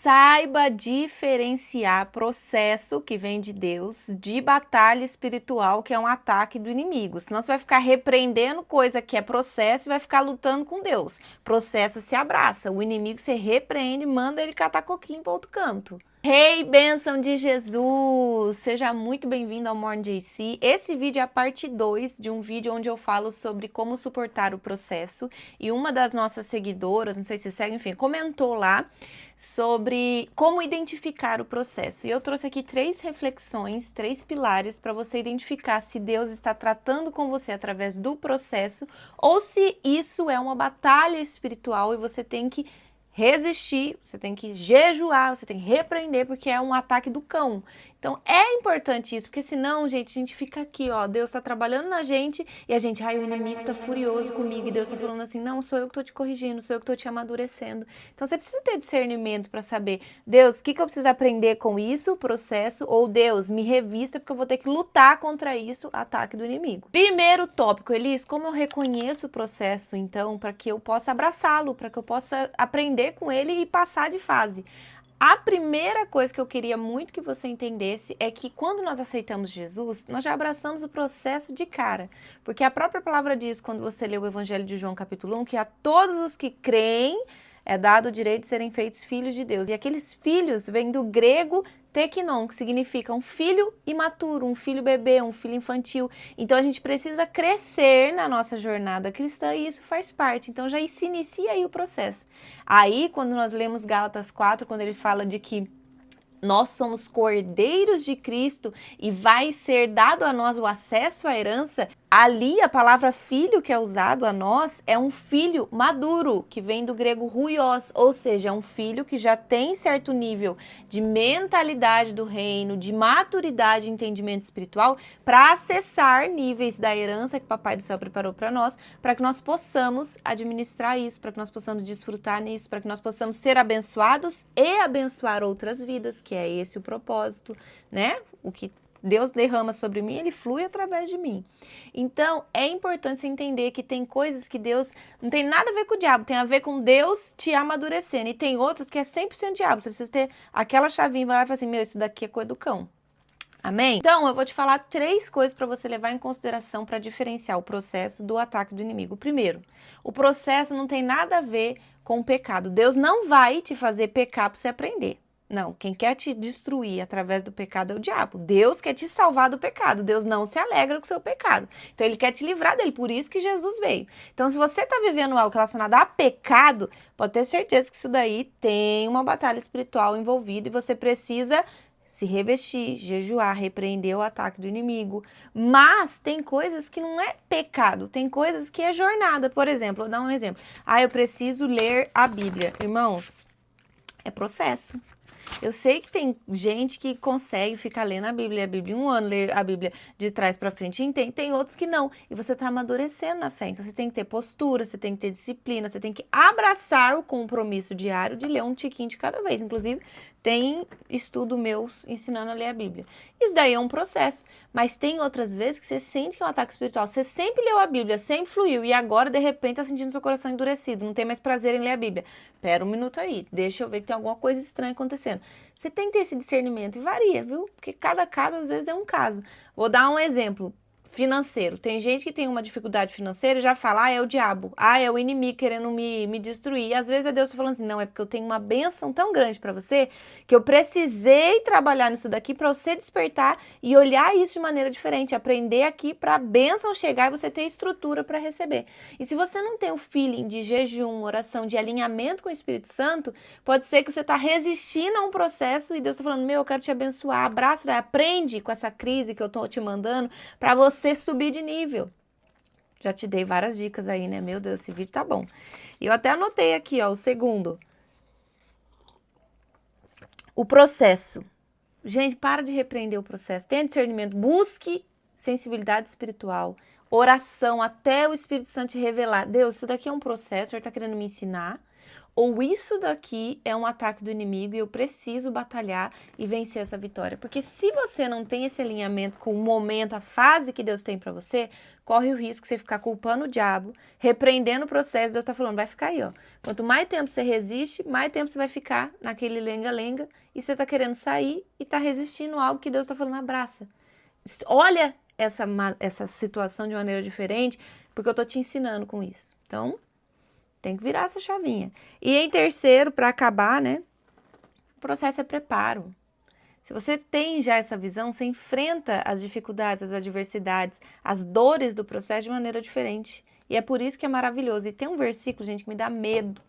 Saiba diferenciar processo que vem de Deus de batalha espiritual, que é um ataque do inimigo. Senão você vai ficar repreendendo coisa que é processo e vai ficar lutando com Deus. Processo se abraça, o inimigo você repreende, manda ele catar coquinho para outro canto. Hey, bênção de Jesus! Seja muito bem-vindo ao Morning JC. Esse vídeo é a parte 2 de um vídeo onde eu falo sobre como suportar o processo. E uma das nossas seguidoras, não sei se segue, enfim, comentou lá sobre como identificar o processo. E eu trouxe aqui 3 reflexões, 3 pilares para você identificar se Deus está tratando com você através do processo ou se isso é uma batalha espiritual e você tem que resistir, você tem que jejuar, você tem que repreender, porque é um ataque do cão. Então é importante isso, porque senão, gente, a gente fica aqui, ó, Deus tá trabalhando na gente e a gente, ai, o inimigo tá furioso comigo e Deus tá falando assim, não, sou eu que tô te corrigindo, sou eu que tô te amadurecendo. Então você precisa ter discernimento para saber, Deus, o que eu preciso aprender com isso, o processo, ou Deus, me revista porque eu vou ter que lutar contra isso, ataque do inimigo. Primeiro tópico, Elis, como eu reconheço o processo, então, para que eu possa abraçá-lo, para que eu possa aprender com ele e passar de fase. A primeira coisa que eu queria muito que você entendesse é que quando nós aceitamos Jesus, nós já abraçamos o processo de cara. Porque a própria palavra diz, quando você lê o Evangelho de João capítulo 1, que a todos os que creem é dado o direito de serem feitos filhos de Deus. E aqueles filhos vêm do grego teknon, que significa um filho imaturo, um filho bebê, um filho infantil. Então a gente precisa crescer na nossa jornada cristã e isso faz parte. Então já se inicia aí o processo. Aí, quando nós lemos Gálatas 4, quando ele fala de que nós somos cordeiros de Cristo e vai ser dado a nós o acesso à herança, ali a palavra filho que é usado a nós é um filho maduro, que vem do grego ruios, ou seja, é um filho que já tem certo nível de mentalidade do reino, de maturidade e entendimento espiritual para acessar níveis da herança que o Papai do Céu preparou para nós, para que nós possamos administrar isso, para que nós possamos desfrutar nisso, para que nós possamos ser abençoados e abençoar outras vidas, que é esse o propósito, né? O que Deus derrama sobre mim, ele flui através de mim. Então, é importante você entender que tem coisas que Deus não tem nada a ver com o diabo, tem a ver com Deus te amadurecendo. E tem outras que é 100% diabo. Você precisa ter aquela chavinha e vai lá e falar assim, meu, isso daqui é coisa do cão. Amém? Então, eu vou te falar 3 coisas para você levar em consideração para diferenciar o processo do ataque do inimigo. Primeiro, o processo não tem nada a ver com o pecado. Deus não vai te fazer pecar para você aprender. Não, quem quer te destruir através do pecado é o diabo. Deus quer te salvar do pecado. Deus não se alegra com o seu pecado. Então, ele quer te livrar dele. Por isso que Jesus veio. Então, se você está vivendo algo relacionado a pecado, pode ter certeza que isso daí tem uma batalha espiritual envolvida e você precisa se revestir, jejuar, repreender o ataque do inimigo. Mas tem coisas que não é pecado, tem coisas que é jornada. Por exemplo, vou dar um exemplo. Eu preciso ler a Bíblia. Irmãos, é processo. Eu sei que tem gente que consegue ficar lendo a Bíblia um ano, ler a Bíblia de trás para frente, e tem outros que não. E você está amadurecendo na fé. Então você tem que ter postura, você tem que ter disciplina, você tem que abraçar o compromisso diário de ler um tiquinho de cada vez. Inclusive, tem estudo meu ensinando a ler a Bíblia. Isso daí é um processo. Mas tem outras vezes que você sente que é um ataque espiritual. Você sempre leu a Bíblia, sempre fluiu, e agora, de repente, está sentindo seu coração endurecido. Não tem mais prazer em ler a Bíblia. Pera um minuto aí, deixa eu ver que tem alguma coisa estranha acontecendo. Você tem que ter esse discernimento e varia, viu? Porque cada caso, às vezes, é um caso. Vou dar um exemplo financeiro. Tem gente que tem uma dificuldade financeira e já fala, é o diabo, é o inimigo querendo me destruir. E às vezes é Deus falando assim, não, é porque eu tenho uma bênção tão grande para você que eu precisei trabalhar nisso daqui para você despertar e olhar isso de maneira diferente, aprender aqui para a bênção chegar e você ter estrutura para receber. E se você não tem o feeling de jejum, oração, de alinhamento com o Espírito Santo, pode ser que você está resistindo a um processo e Deus está falando, meu, eu quero te abençoar, abraça, aprende com essa crise que eu estou te mandando para você subir de nível. Já te dei várias dicas aí, né? Meu Deus, esse vídeo tá bom. E eu até anotei aqui, ó, o segundo. O processo. Gente, para de repreender o processo. Tenha discernimento. Busque sensibilidade espiritual. Oração até o Espírito Santo te revelar. Deus, isso daqui é um processo, o Senhor tá querendo me ensinar. ou isso daqui é um ataque do inimigo e eu preciso batalhar e vencer essa vitória. Porque se você não tem esse alinhamento com o momento, a fase que Deus tem pra você, corre o risco de você ficar culpando o diabo, repreendendo o processo. Deus tá falando, vai ficar aí, ó. Quanto mais tempo você resiste, mais tempo você vai ficar naquele lenga-lenga e você tá querendo sair e tá resistindo a algo que Deus tá falando, abraça. Olha essa situação de maneira diferente, porque eu tô te ensinando com isso. Então, tem que virar essa chavinha. E em terceiro, para acabar, né? O processo é preparo. Se você tem já essa visão, você enfrenta as dificuldades, as adversidades, as dores do processo de maneira diferente. E é por isso que é maravilhoso. E tem um versículo, gente, que me dá medo,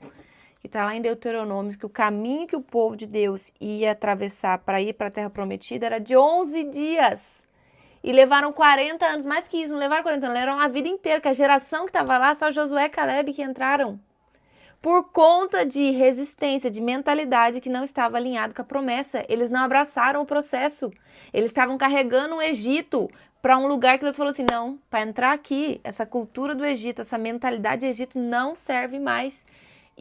que está lá em Deuteronômio, que o caminho que o povo de Deus ia atravessar para ir para a Terra Prometida era de 11 dias. E levaram 40 anos, mais que isso, não levaram 40 anos, levaram a vida inteira, que a geração que estava lá, só Josué e Caleb que entraram. Por conta de resistência, de mentalidade que não estava alinhado com a promessa. Eles não abraçaram o processo. Eles estavam carregando o Egito para um lugar que Deus falou assim, não, para entrar aqui, essa cultura do Egito, essa mentalidade do Egito não serve mais.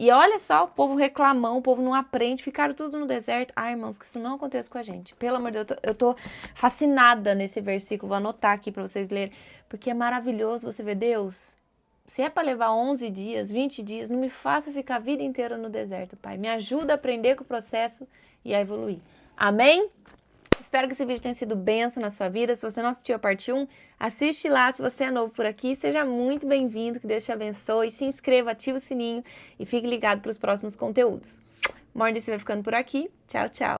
E olha só, o povo reclamão, o povo não aprende, ficaram tudo no deserto. Ai, irmãos, que isso não aconteça com a gente. Pelo amor de Deus, eu tô fascinada nesse versículo, vou anotar aqui para vocês lerem, porque é maravilhoso você ver Deus. Se é para levar 11 dias, 20 dias, não me faça ficar a vida inteira no deserto, Pai. Me ajuda a aprender com o processo e a evoluir. Amém? Espero que esse vídeo tenha sido bênção na sua vida. Se você não assistiu a parte 1, assiste lá. Se você é novo por aqui, seja muito bem-vindo. Que Deus te abençoe. Se inscreva, ative o sininho e fique ligado para os próximos conteúdos. Mordice vai ficando por aqui. Tchau, tchau.